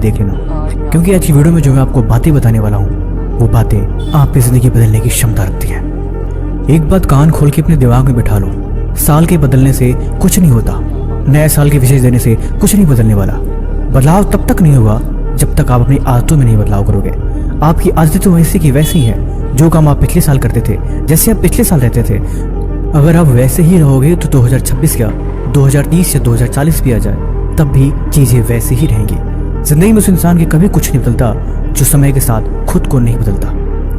देख लेना, क्योंकि आज की वीडियो में जो मैं आपको बातें बताने वाला हूँ वो बातें आपकी ज़िंदगी बदलने की क्षमता रखती हैं। एक बात कान खोल के अपने दिमाग में बिठा लो, साल के बदलने से कुछ नहीं होता, नए साल के विशेष देने से कुछ नहीं बदलने वाला। बदलाव तब तक नहीं होगा जब तक आप अपनी आदतों में नहीं बदलाव करोगे। आपकी आदतें तो वैसी की वैसी हैं, जो काम आप पिछले साल करते थे, जैसे आप पिछले साल रहते थे, अगर आप वैसे ही रहोगे तो 2026 क्या 2030 या 2040 भी आ जाए तब भी चीज़ें वैसे ही रहेंगी। जिंदगी में उस इंसान के कभी कुछ नहीं बदलता जो समय के साथ खुद को नहीं बदलता।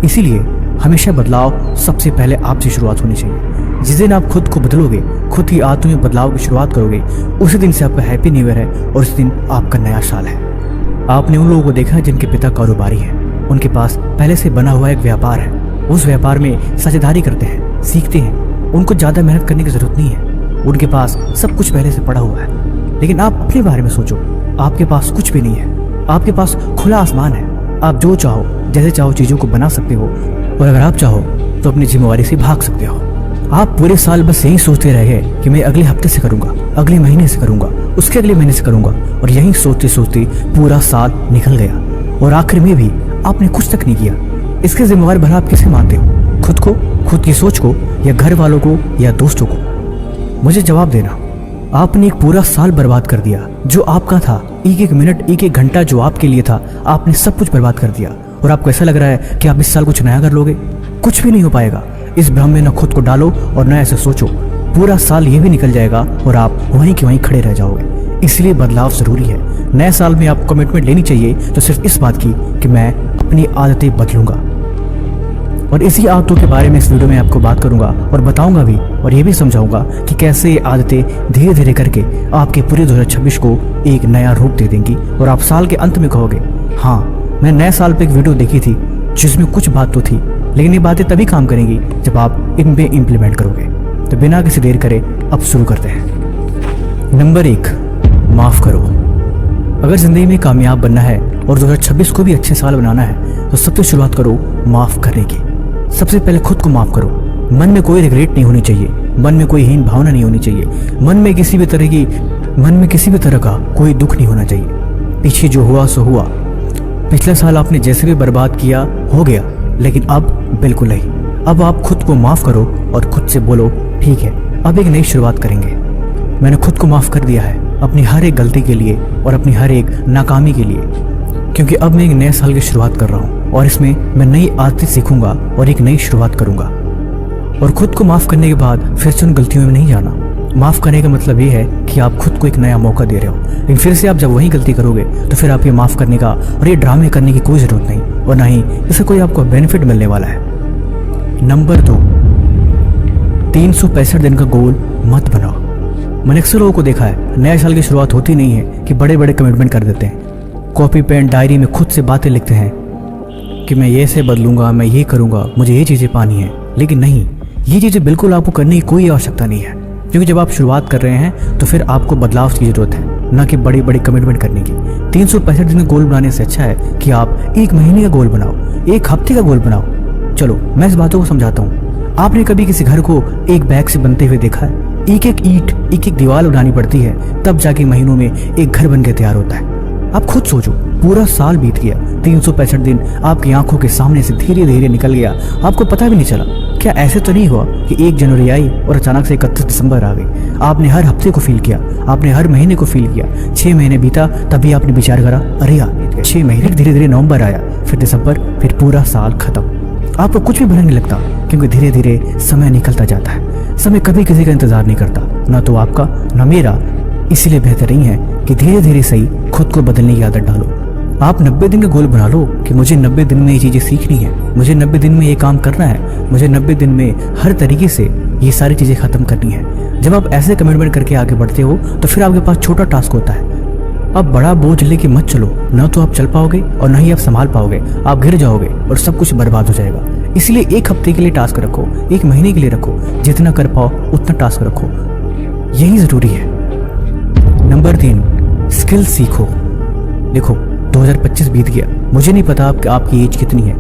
इसीलिए हमेशा बदलाव सबसे पहले आपसे शुरुआत होनी चाहिए। जिस दिन आप खुद को बदलोगे, खुद की आदतों में बदलाव की शुरुआत करोगे, उसी दिन से आपका हैप्पी न्यू ईयर है और उस दिन आपका नया साल है। आपने उन लोगों को देखा है जिनके पिता कारोबारी हैं, उनके पास पहले से बना हुआ एक व्यापार है, उस व्यापार में साझेदारी करते हैं, सीखते हैं, उनको ज़्यादा मेहनत करने की ज़रूरत नहीं है, उनके पास सब कुछ पहले से पड़ा हुआ है। लेकिन आप अपने बारे में सोचो, आपके पास कुछ भी नहीं है, आपके पास खुला आसमान है, आप जो चाहो जैसे चाहो चीज़ों को बना सकते हो और अगर आप चाहो तो अपनी जिम्मेवारी से भाग सकते हो। आप पूरे साल बस यही सोचते रह गए कि मैं अगले हफ्ते से करूँगा, अगले महीने से करूँगा, उसके अगले महीने से करूँगा, और यही सोचते सोचते पूरा साल निकल गया और आखिर में भी आपने कुछ तक नहीं किया। इसके जिम्मेवार भला आप किसे मानते हो, खुद को, खुद की सोच को, या घर वालों को, या दोस्तों को? मुझे जवाब देना। आपने एक पूरा साल बर्बाद कर दिया जो आपका था, एक एक मिनट, एक एक घंटा जो आपके लिए था, आपने सब कुछ बर्बाद कर दिया। और आपको ऐसा लग रहा है कि आप इस साल कुछ नया कर लोगे? कुछ भी नहीं हो पाएगा। इस भ्रम में न खुद को डालो और न ऐसे सोचो, पूरा साल ये भी निकल जाएगा और आप वहीं के वहीं खड़े रह जाओगे। इसलिए बदलाव जरूरी है। नए साल में आपको कमिटमेंट लेनी चाहिए तो सिर्फ इस बात की कि मैं अपनी आदतें बदलूंगा, और इसी आदतों के बारे में इस वीडियो में आपको बात करूंगा और बताऊंगा भी, और ये भी समझाऊंगा कि कैसे ये आदतें धीरे धीरे करके आपके पूरे 2026 को एक नया रूप दे देंगी और आप साल के अंत में कहोगे, हाँ, मैं नए साल पे एक वीडियो देखी थी जिसमें कुछ बात तो थी, लेकिन ये बातें तभी काम करेंगी जब आप इन पे इम्प्लीमेंट करोगे। तो बिना किसी देर करे अब शुरू करते हैं। नंबर 1, माफ़ करो। अगर ज़िंदगी में कामयाब बनना है और 2026 को भी अच्छे साल बनाना है तो सबसे शुरुआत करो माफ़ करने की। सबसे पहले खुद को माफ़ करो। मन में कोई रिग्रेट नहीं होनी चाहिए, मन में कोई हीन भावना नहीं होनी चाहिए, मन में किसी भी तरह का कोई दुख नहीं होना चाहिए। पीछे जो हुआ सो हुआ, पिछले साल आपने जैसे भी बर्बाद किया हो गया, लेकिन अब बिल्कुल नहीं। अब आप खुद को माफ़ करो और खुद से बोलो, ठीक है, अब एक नई शुरुआत करेंगे। मैंने खुद को माफ़ कर दिया है अपनी हर एक गलती के लिए और अपनी हर एक नाकामी के लिए, क्योंकि अब मैं एक नए साल की शुरुआत कर रहा हूँ और इसमें मैं नई आदतें सीखूंगा और एक नई शुरुआत करूंगा। और खुद को माफ़ करने के बाद फिर से उन गलतियों में नहीं जाना। माफ़ करने का मतलब ये है कि आप खुद को एक नया मौका दे रहे हो, लेकिन फिर से आप जब वही गलती करोगे तो फिर आप ये माफ़ करने का और ये ड्रामे करने की कोई ज़रूरत नहीं, और ना ही इससे कोई आपको बेनिफिट मिलने वाला है। नंबर 2, 365 दिन का गोल मत बनाओ। मैंने अक्सर लोगों को देखा है, नए साल की शुरुआत होती नहीं है कि बड़े बड़े कमिटमेंट कर देते हैं, कॉपी पेन डायरी में खुद से बातें लिखते हैं कि मैं ये से बदलूंगा, मैं ये करूंगा, मुझे ये चीज़ें पानी है। लेकिन नहीं, ये चीज़ें बिल्कुल आपको करने की कोई आवश्यकता नहीं है, क्योंकि जब आप शुरुआत कर रहे हैं तो फिर आपको बदलाव की ज़रूरत है, ना कि बड़ी बड़ी कमिटमेंट करने की। 365 दिन का गोल बनाने से अच्छा है कि आप एक महीने का गोल बनाओ, एक हफ्ते का गोल बनाओ। चलो मैं इस बातों को समझाता हूँ। आपने कभी किसी घर को एक बैग से बनते हुए देखा है? एक एक ईंट, एक एक दीवार बनानी पड़ती है, तब जाके महीनों में एक घर बन के तैयार होता है। आप खुद सोचो, पूरा साल बीत गया, 365 दिन आपकी आंखों के सामने से धीरे धीरे निकल गया, आपको पता भी नहीं चला। क्या ऐसे तो नहीं हुआ कि 1 जनवरी आई और अचानक से 31 दिसंबर आ गई? आपने हर हफ्ते को फील किया, आपने हर महीने को फील किया। 6 महीने बीता, तभी आपने विचार करा, अरे यार 6 महीने, धीरे धीरे नवंबर आया, फिर दिसंबर, फिर पूरा साल खत्म। आपको कुछ भी बुरा नहीं लगता, क्योंकि धीरे धीरे समय निकलता जाता है। समय कभी किसी का इंतजार नहीं करता, ना तो आपका ना मेरा। इसीलिए बेहतर नहीं है कि धीरे धीरे सही खुद को बदलने की आदत डालो। आप 90 दिन का गोल बना लो कि मुझे 90 दिन में ये चीज़ें सीखनी है, मुझे 90 दिन में ये काम करना है, मुझे 90 दिन में हर तरीके से ये सारी चीज़ें ख़त्म करनी है। जब आप ऐसे कमिटमेंट करके आगे बढ़ते हो तो फिर आपके पास छोटा टास्क होता है। अब बड़ा बोझ लेके मत चलो, ना तो आप चल पाओगे और ना ही आप संभाल पाओगे। आप गिर जाओगे और सब कुछ बर्बाद हो जाएगा। इसलिए एक हफ्ते के लिए टास्क रखो, एक महीने के लिए रखो, जितना कर पाओ उतना टास्क रखो, यही ज़रूरी है। नंबर 3, स्किल सीखो। देखो 2025 बीत गया, मुझे नहीं पता आपकी एज कितनी है,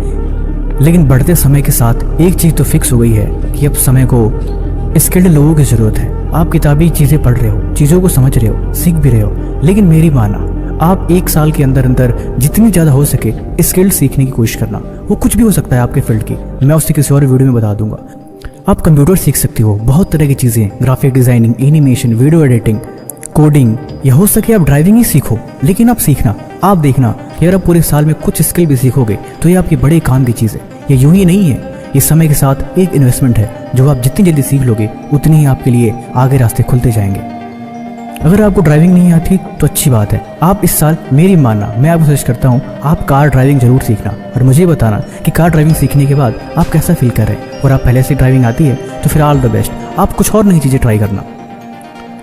लेकिन बढ़ते समय के साथ एक चीज़ तो फिक्स हो गई है कि अब समय को स्किल्ड लोगों की ज़रूरत है। आप किताबी चीज़ें पढ़ रहे हो, चीज़ों को समझ रहे हो, सीख भी रहे हो, लेकिन मेरी माना आप 1 साल के अंदर अंदर जितनी ज़्यादा हो सके स्किल सीखने की कोशिश करना। वो कुछ भी हो सकता है आपके फील्ड की, मैं उससे किसी और वीडियो में बता दूंगा। आप कंप्यूटर सीख सकते हो, बहुत तरह की चीज़ें, graphic designing, animation, video editing, coding, या हो सके आप ड्राइविंग ही सीखो। लेकिन आप सीखना, आप देखना कि अगर आप पूरे साल में कुछ स्किल भी सीखोगे तो ये आपके बड़े काम की चीज़ है। ये यूं ही नहीं है, ये समय के साथ एक इन्वेस्टमेंट है। जो आप जितनी जल्दी सीख लोगे उतनी ही आपके लिए आगे रास्ते खुलते जाएंगे। अगर आपको ड्राइविंग नहीं आती तो अच्छी बात है, आप इस साल मेरी मानना, मैं आपको सजेस्ट करता हूँ आप कार ड्राइविंग जरूर सीखना और मुझे बताना कि कार ड्राइविंग सीखने के बाद आप कैसा फील कर रहे हैं। और आप पहले से ड्राइविंग आती है तो फिर ऑल द बेस्ट, आप कुछ और नई चीज़ें ट्राई करना।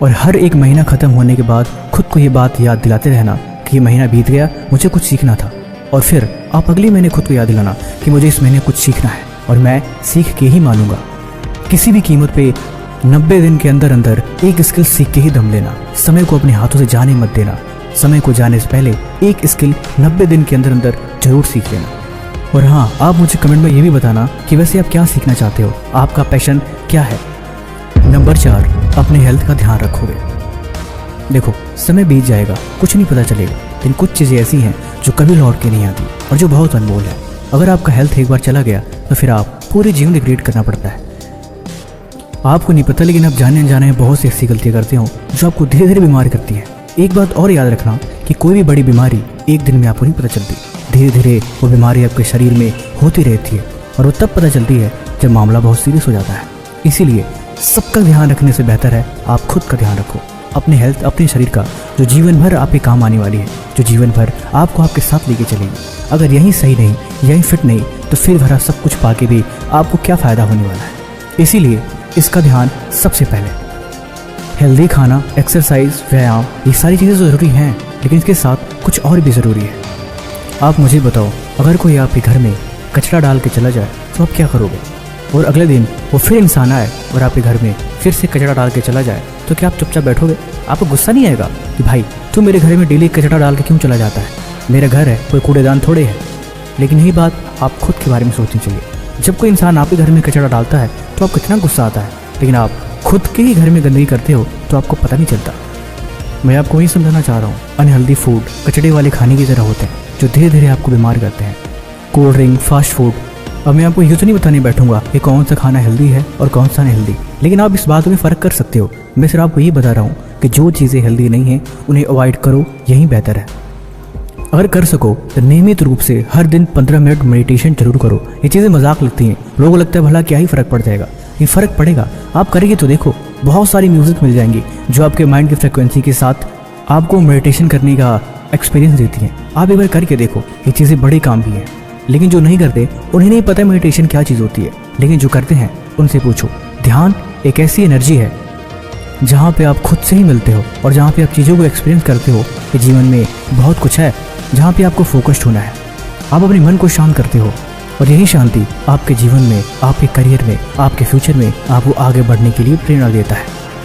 और हर एक महीना ख़त्म होने के बाद खुद को ये बात याद दिलाते रहना कि ये महीना बीत गया, मुझे कुछ सीखना था। और फिर आप अगले महीने खुद को याद दिलाना कि मुझे इस महीने कुछ सीखना है और मैं सीख के ही मानूंगा। किसी भी कीमत पे 90 दिन के अंदर अंदर एक स्किल सीख के ही दम लेना। समय को अपने हाथों से जाने मत देना। समय को जाने से पहले एक स्किल 90 दिन के अंदर अंदर जरूर सीख लेना। और हाँ, आप मुझे कमेंट में ये भी बताना कि वैसे आप क्या सीखना चाहते हो, आपका पैशन क्या है। नंबर 4, अपने हेल्थ का ध्यान रखोगे। देखो, समय बीत जाएगा, कुछ नहीं पता चलेगा, लेकिन कुछ चीज़ें ऐसी हैं जो कभी लौट के नहीं आती और जो बहुत अनमोल है। अगर आपका हेल्थ एक बार चला गया तो फिर आप पूरे जीवन रिग्रेट करना पड़ता है। आपको नहीं पता, लेकिन आप जाने अनजाने में बहुत सी ऐसी गलतियाँ करते हो जो आपको धीरे धीरे बीमार करती है। एक बात और याद रखना कि कोई भी बड़ी बीमारी एक दिन में आपको नहीं पता चलती, धीरे धीरे वो बीमारी आपके शरीर में होती रहती है और वो तब पता चलती है जब मामला बहुत सीरियस हो जाता है। इसीलिए सबका ध्यान रखने से बेहतर है आप खुद का ध्यान रखो, अपने हेल्थ, अपने शरीर का, जो जीवन भर आपके काम आने वाली है, जो जीवन भर आपको आपके साथ लेके चलेगी। अगर यही सही नहीं, यही फिट नहीं, तो फिर भरा सब कुछ पाके भी आपको क्या फ़ायदा होने वाला है। इसीलिए इसका ध्यान सबसे पहले। हेल्दी खाना, एक्सरसाइज, व्यायाम, ये सारी चीज़ें ज़रूरी हैं, लेकिन इसके साथ कुछ और भी ज़रूरी है। आप मुझे बताओ, अगर कोई आपके घर में कचरा डाल के चला जाए तो आप क्या करोगे? और अगले दिन वो फिर इंसान आए और आपके घर में फिर से कचरा डाल के चला जाए तो क्या आप चुपचाप बैठोगे? आपको गुस्सा नहीं आएगा कि भाई तू मेरे घर में डेली कचरा डाल के क्यों चला जाता है? मेरा घर है, कोई कूड़ेदान थोड़े है। लेकिन यही बात आप खुद के बारे में सोचनी चाहिए। जब कोई इंसान आपके घर में कचरा डालता है तो आपको कितना गुस्सा आता है, लेकिन आप खुद के ही घर में गंदगी करते हो तो आपको पता नहीं चलता। मैं आपको वही समझाना चाह रहा हूँ, अनहेल्दी फूड कचड़े वाले खाने की तरह होते हैं जो धीरे धीरे आपको बीमार करते हैं। Cold drink, fast food. अब मैं आपको ये तो नहीं बताने बैठूंगा कि कौन सा खाना हेल्दी है और कौन सा अनहेल्दी, लेकिन आप इस बात में फ़र्क कर सकते हो। मैं सिर्फ आपको ये बता रहा हूँ कि जो चीज़ें हेल्दी नहीं हैं उन्हें अवॉइड करो, यही बेहतर है। अगर कर सको तो नियमित रूप से हर दिन 15 मिनट मेडिटेशन जरूर करो। ये चीज़ें मजाक लगती हैं, लोगों को लगता है भला क्या ही फ़र्क पड़ जाएगा। ये फ़र्क पड़ेगा, आप करेंगे तो देखो, बहुत सारी म्यूज़िक मिल जाएंगी जो आपके माइंड की फ्रिक्वेंसी के साथ आपको मेडिटेशन करने का एक्सपीरियंस देती हैं। आप एक बार करके देखो, ये चीज़ें बड़े काम की हैं। लेकिन जो नहीं करते उन्हें नहीं पता मेडिटेशन क्या चीज़ होती है, लेकिन जो करते हैं उनसे पूछो। ध्यान एक ऐसी एनर्जी है जहाँ पे आप खुद से ही मिलते हो और जहाँ पे आप चीज़ों को एक्सपीरियंस करते हो कि जीवन में बहुत कुछ है जहाँ पे आपको फोकस्ड होना है। आप अपने मन को शांत करते हो और यही शांति आपके जीवन में, आपके करियर में, आपके फ्यूचर में आपको आगे बढ़ने के लिए प्रेरणा देता है।